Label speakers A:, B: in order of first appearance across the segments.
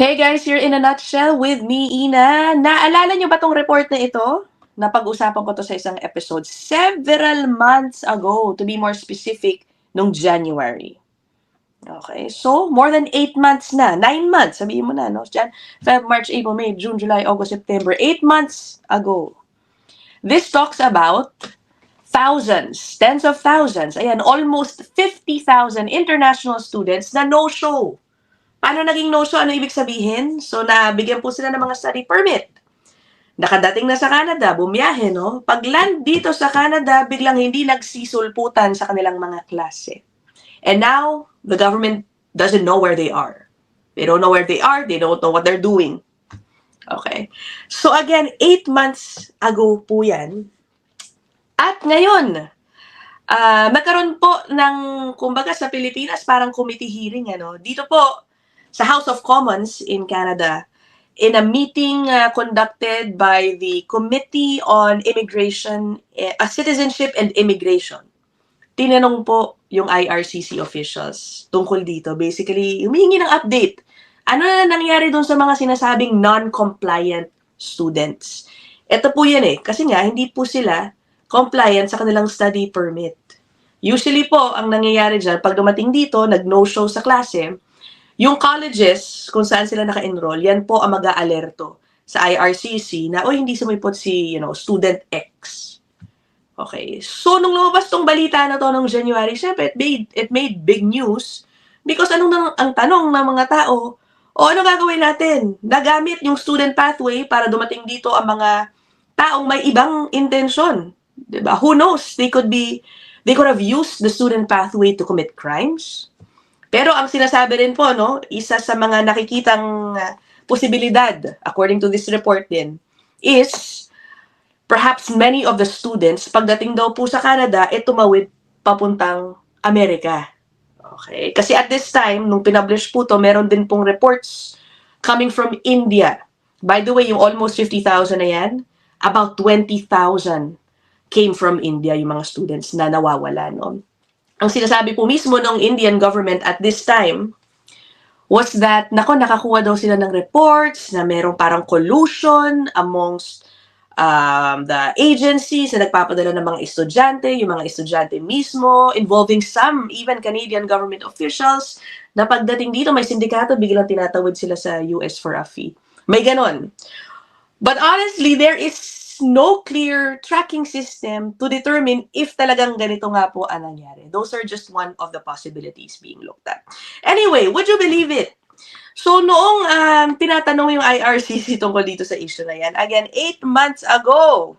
A: Hey guys, here in a nutshell with me, Ina. Naalala niyo ba tong report na ito? Napag-usapan ko to sa isang episode several months ago, to be more specific, nung January. Okay, so more than 8 months na. 9 months, sabihin mo na, no? Feb, March, April, May, June, July, August, September. 8 months ago. This talks about thousands, tens of thousands, ayan, almost 50,000 international students na no-show. Paano naging no-show? Ano ibig sabihin? So, nabigyan po sila ng mga study permit. Nakadating na sa Canada, bumiyahe, no? Pag-land dito sa Canada, biglang hindi nagsisulputan sa kanilang mga klase. And now, the government doesn't know where they are. They don't know where they are. They don't know what they're doing. Okay. So again, 8 months ago po yan. At ngayon, nagkaroon po ng, kumbaga sa Pilipinas, parang committee hearing, ano? Dito po, sa House of Commons in Canada, in a meeting conducted by the Committee on Immigration, Citizenship and Immigration. Tinanong po yung IRCC officials tungkol dito. Basically, humihingi ng update. Ano na nangyari dun sa mga sinasabing non-compliant students? Ito po yan kasi nga hindi po sila compliant sa kanilang study permit. Usually po, ang nangyayari dyan, pag dumating dito, nag-no-show sa klase, yung colleges, kung saan sila naka-enroll, yan po ang mag-aalerto sa IRCC na, hindi sumipot si, student X. Okay. So, nung lumabas tong balita na to nung January, syempre, it made big news because ang tanong ng mga tao, ano gagawin natin? Nagamit yung student pathway para dumating dito ang mga taong may ibang intensyon. Diba? Who knows? They could have used the student pathway to commit crimes. Pero ang sinasabi rin po, no, isa sa mga nakikitang posibilidad, according to this report din, is perhaps many of the students, pagdating daw po sa Canada, tumawid papuntang Amerika. Okay? Kasi at this time, nung pinublish po to, meron din pong reports coming from India. By the way, yung almost 50,000 na yan, about 20,000 came from India, yung mga students na nawawala, no? Ang sinasabi po mismo ng Indian government at this time was that, nakakuha daw sila ng reports na merong parang collusion amongst the agencies na nagpapadala ng mga estudyante, yung mga estudyante mismo, involving some even Canadian government officials, na pagdating dito may sindikato, biglang tinatawid sila sa US for a fee. May ganon. But honestly, there is no clear tracking system to determine if talagang ganito nga po ang nangyari. Those are just one of the possibilities being looked at. Anyway, would you believe it? So, noong tinatanong yung IRCC tungkol dito sa issue na yan, again, 8 months ago,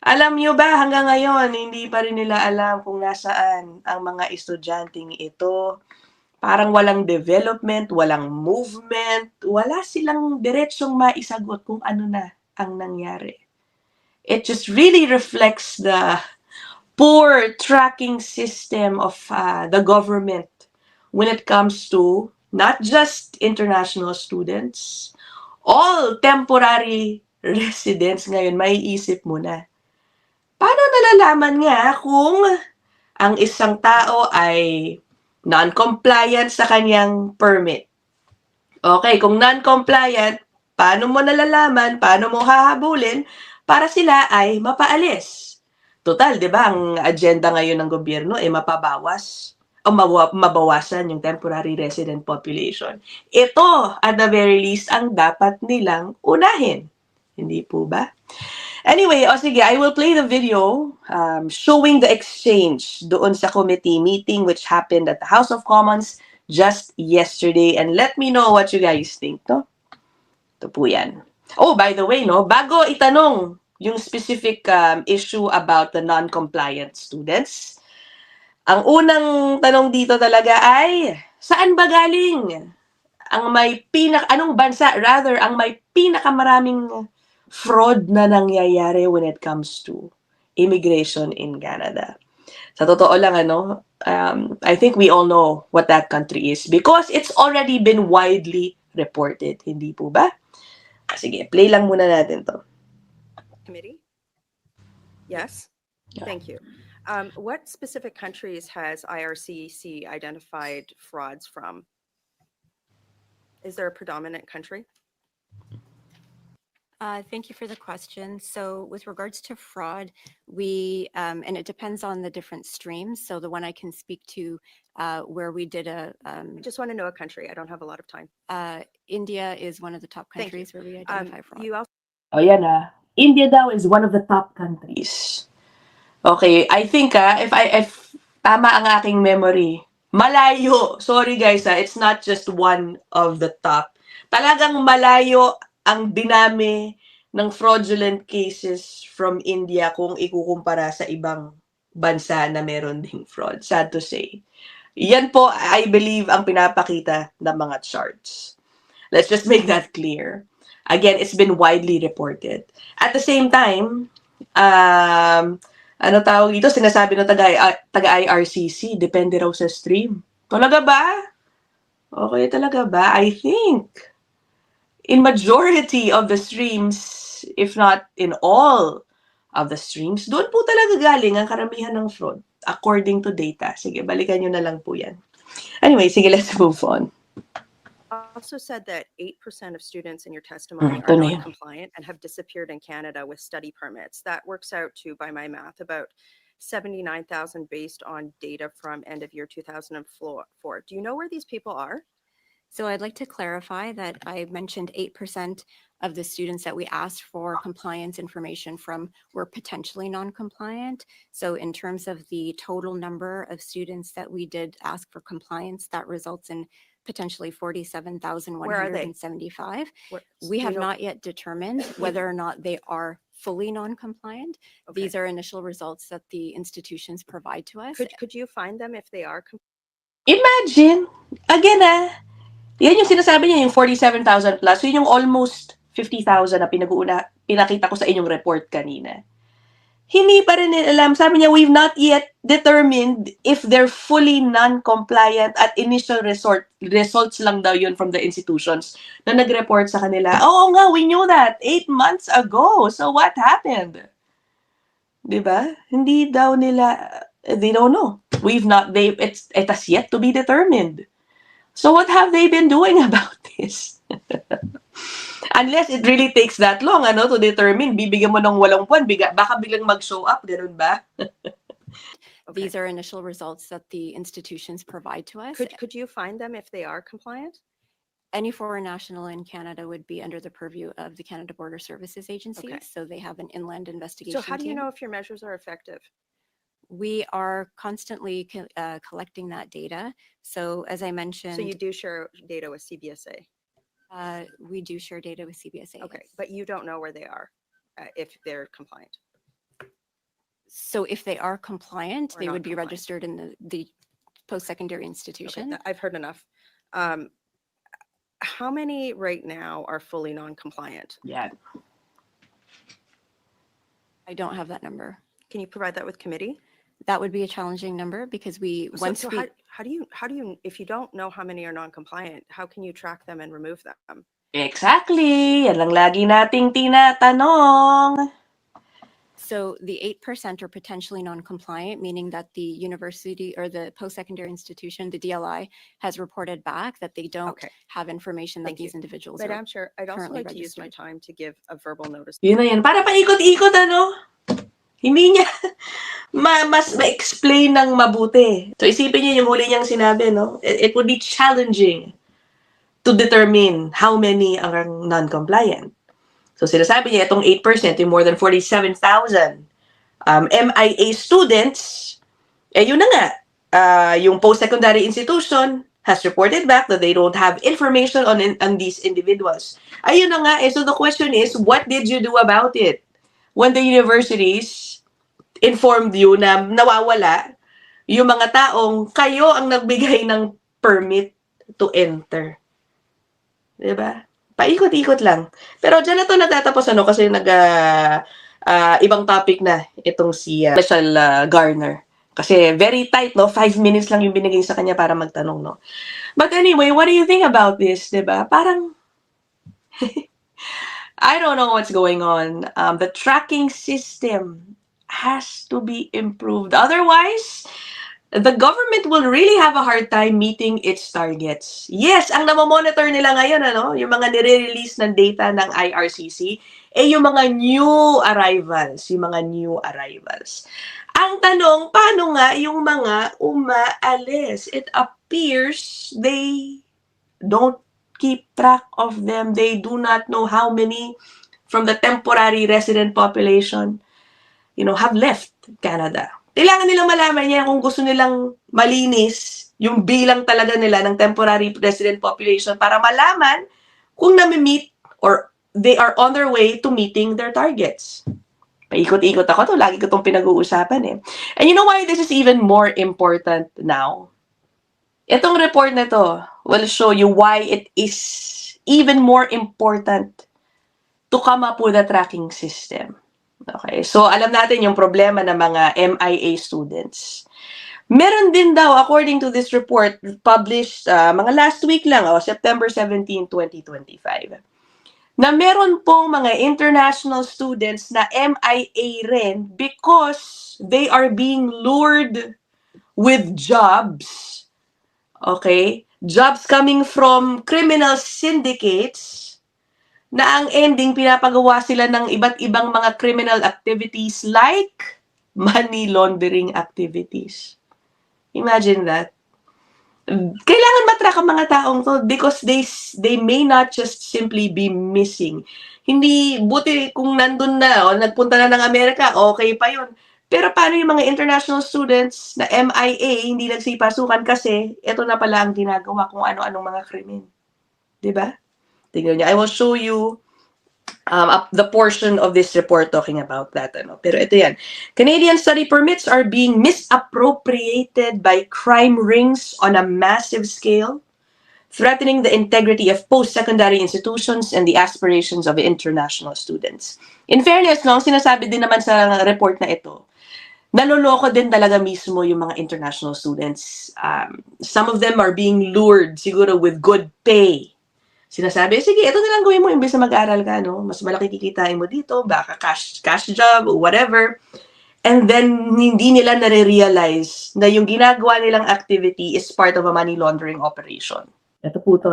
A: alam nyo ba hanggang ngayon, hindi pa rin nila alam kung nasaan ang mga estudyanteng ito. Parang walang development, walang movement, wala silang diretsong maisagot kung ano na ang nangyari. It just really reflects the poor tracking system of the government when it comes to not just international students, all temporary residents ngayon, maiisip mo na. Paano nalalaman nga kung ang isang tao ay non-compliant sa kanyang permit? Okay, kung non-compliant, paano mo nalalaman, paano mo hahabulin para sila ay mapaalis? Total, di ba, ang agenda ngayon ng gobyerno ay mapabawas o mabawasan yung temporary resident population. Ito, at the very least, ang dapat nilang unahin. Hindi po ba? Anyway, sige, I will play the video showing the exchange doon sa committee meeting which happened at the House of Commons just yesterday, and let me know what you guys think, no? Ito po yan. Oh, by the way, no, bago itanong yung specific issue about the non-compliant students, ang unang tanong dito talaga ay, saan ba galing ang anong bansa, rather, ang may pinakamaraming fraud na nangyayari when it comes to immigration in Canada? Sa totoo lang, I think we all know what that country is because it's already been widely reported. Hindi po ba? Sige, play lang muna natin to.
B: Committee? Yes?
A: Yeah.
B: Thank you. What specific countries has IRCC identified frauds from? Is there a predominant country?
C: Thank you for the question. So with regards to fraud, we, and it depends on the different streams. So the one I can speak to where we did
B: I just want to know a country. I don't have a lot of time.
C: India is one of the top
B: Thank you.
C: countries where we identify fraud.
B: You also
A: O yan India daw is one of the top countries. Okay, I think if tama ang aking memory, malayo. Sorry guys it's not just one of the top. Talagang malayo ang dinami ng fraudulent cases from India kung ikukumpara sa ibang bansa na meron ding fraud. Sad to say. Yan po, I believe, ang pinapakita ng mga charts. Let's just make that clear. Again, it's been widely reported. At the same time, ano tawag dito, sinasabi ng taga-IRCC, depende raw sa stream. Talaga ba? Okay, talaga ba? I think in majority of the streams, if not in all of the streams, doon po talaga galing ang karamihan ng fraud according to data. Sige, balikan nyo na lang po yan. Anyway, sige, let's move on.
B: also said that 8% of students in your testimony
A: ito
B: are
A: na yun.
B: non-compliant and have disappeared in Canada with study permits. That works out to, by my math, about 79,000 based on data from end of year 2004. Do you know where these people are?
C: So I'd like to clarify that I mentioned 8% of the students that we asked for compliance information from were potentially non-compliant. So in terms of the total number of students that we did ask for compliance, that results in potentially 47,175. We
B: Do you
C: have
B: know-
C: not yet determined whether or not they are fully non-compliant.
B: Okay.
C: These are initial results that the institutions provide to us.
B: Could you find them if they are
A: Imagine, again yan yung sinasabi niya, yung 47,000 plus, yun yung almost 50,000 na pinakita ko sa inyong report kanina. Hindi pa rin nila alam. Sabi niya, we've not yet determined if they're fully non-compliant at initial results lang daw yun from the institutions na nag-report sa kanila. Oo nga, we knew that 8 months ago. So what happened? Diba? Hindi daw nila, they don't know. It has yet to be determined. So what have they been doing about this? Unless it really takes that long, to determine, bibigyan mo ng 8 buwan, baka biglang mag-show up, ganun ba?
C: These are initial results that the institutions provide to us.
B: Could you find them if they are compliant?
C: Any foreign national in Canada would be under the purview of the Canada Border Services Agency.
B: Okay.
C: So they have an inland investigation
B: So how do you
C: team.
B: know if your measures are effective?
C: We are constantly collecting that data. So as I mentioned,
B: So you do share data with CBSA?
C: we do share data with CBSA.
B: Okay,
C: yes.
B: but you don't know where they are, if they're compliant.
C: So if they are compliant,
B: Or
C: they would be
B: non-compliant.
C: registered in the post-secondary
B: Okay,
C: institution.
B: I've heard enough. How many right now are fully non-compliant?
A: Yan.
C: I don't have that number.
B: Can you provide that with committee?
C: That would be a challenging number because
B: So how do you, if you don't know how many are non-compliant, how can you track them and remove them?
A: Exactly. Yan lang lagi nating tinatanong.
C: So the 8% are potentially non-compliant, meaning that the university or the post-secondary institution, the DLI, has reported back that they don't
B: Okay.
C: have information that
B: Thank you.
C: these individuals are.
B: Madam Chair, I'd also
C: currently
B: like to use my
C: registered.
B: time to give a verbal notice.
A: Yun na yan. Para paikot-ikot, Hindi niya mas ma-explain ng mabuti. So, isipin niyo yung huli niyang sinabi, no? It would be challenging to determine how many are non-compliant. So, sinasabi niya, itong 8%, yung more than 47,000 MIA students, yun na nga. Yung post-secondary institution has reported back that they don't have information on these individuals. Ayun na nga. So, the question is, what did you do about it? When the universities informed you na nawawala yung mga taong kayo ang nagbigay ng permit to enter. Diba? Paikot-ikot lang. Pero dyan na to natatapos kasi ibang topic na itong si Special Garner. Kasi very tight, no? 5 minutes lang yung binigay sa kanya para magtanong, no? But anyway, what do you think about this, diba? Parang I don't know what's going on. The tracking system has to be improved. Otherwise, the government will really have a hard time meeting its targets. Yes, ang namomonitor nila ngayon, yung mga nire-release ng data ng IRCC, yung mga new arrivals, Ang tanong, paano nga yung mga umaalis? It appears they don't keep track of them. They do not know how many from the temporary resident population, have left Canada. Kailangan nilang malaman yan kung gusto nilang malinis yung bilang talaga nila ng temporary resident population para malaman kung nami-meet or they are on their way to meeting their targets. Paikot-ikot ako to. Lagi ko itong pinag-uusapan eh. And you know why this is even more important now? Itong report na to will show you why it is even more important to come up with a tracking system. Okay, so alam natin yung problema ng mga MIA students. Meron din daw, according to this report, published mga last week lang, September 17, 2025, na meron pong mga international students na MIA rin because they are being lured with jobs. Okay? Jobs coming from criminal syndicates na ang ending, pinapagawa sila ng iba't ibang mga criminal activities like money laundering activities. Imagine that. Kailangan matrack ang mga taong to because they may not just simply be missing. Hindi, buti kung nandun na o nagpunta na ng Amerika, okay pa yun. Pero paano yung mga international students na MIA, hindi nagsipasukan kasi ito na pala ang ginagawa kung ano-anong mga krimen. Diba? Tingnan niyo. I will show you the portion of this report talking about that. Pero ito yan. Canadian study permits are being misappropriated by crime rings on a massive scale, threatening the integrity of post-secondary institutions and the aspirations of international students. In fairness, sinasabi din naman sa report na ito, naloloko din talaga mismo yung mga international students. Some of them are being lured siguro with good pay. Sinasabi, sige, ito na lang gawin mo imbes na mag-aral ka, mas malaki kikitain mo dito, baka cash job or whatever. And then, hindi nila nare-realize na yung ginagawa nilang activity is part of a money laundering operation. Ito po to,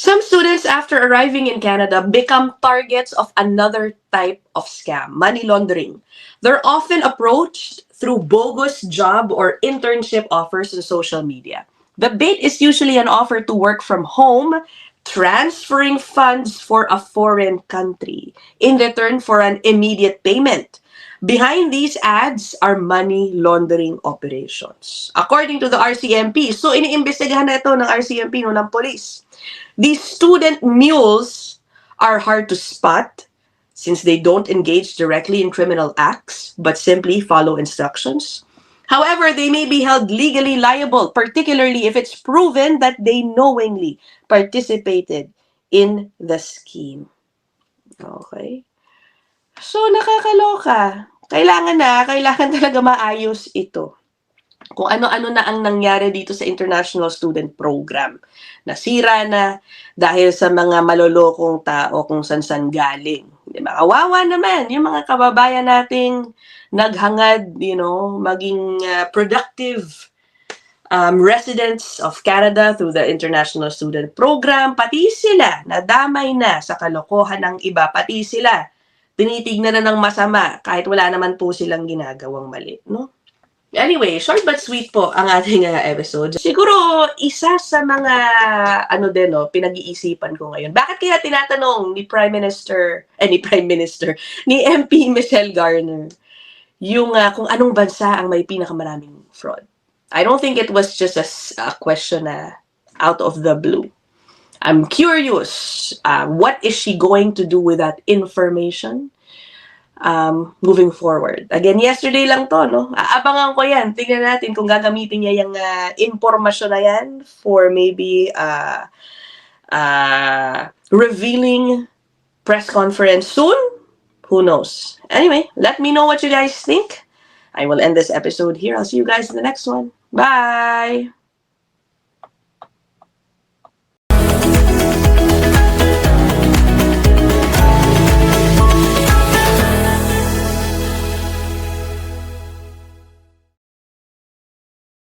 A: Some students, after arriving in Canada, become targets of another type of scam, money laundering. They're often approached through bogus job or internship offers on social media. The bait is usually an offer to work from home, transferring funds for a foreign country in return for an immediate payment. Behind these ads are money laundering operations. According to the RCMP, so iniimbestigahan na ito ng RCMP, ng police. These student mules are hard to spot since they don't engage directly in criminal acts but simply follow instructions. However, they may be held legally liable, particularly if it's proven that they knowingly participated in the scheme. Okay? So, nakakaloka. Kailangan talaga maayos ito. Kung ano-ano na ang nangyari dito sa International Student Program. Nasira na dahil sa mga malolokong tao kung san-san galing. Diba? Kawawa naman yung mga kababayan nating naghangad, maging productive residents of Canada through the International Student Program. Pati sila, nadamay na sa kalokohan ng iba. Pati sila, tinitignan na ng masama kahit wala naman po silang ginagawang mali. Anyway, short but sweet po ang ating episode. Siguro, isa sa mga, pinag-iisipan ko ngayon. Bakit kaya tinatanong ni ni MP Michelle Garner, yung kung anong bansa ang may pinakamaraming fraud? I don't think it was just a question out of the blue. I'm curious, what is she going to do with that information? Moving forward. Again, yesterday lang to, Aabangan ko yan. Tingnan natin kung gagamitin niya yung informasyon na yan for maybe revealing press conference soon. Who knows? Anyway, let me know what you guys think. I will end this episode here. I'll see you guys in the next one. Bye!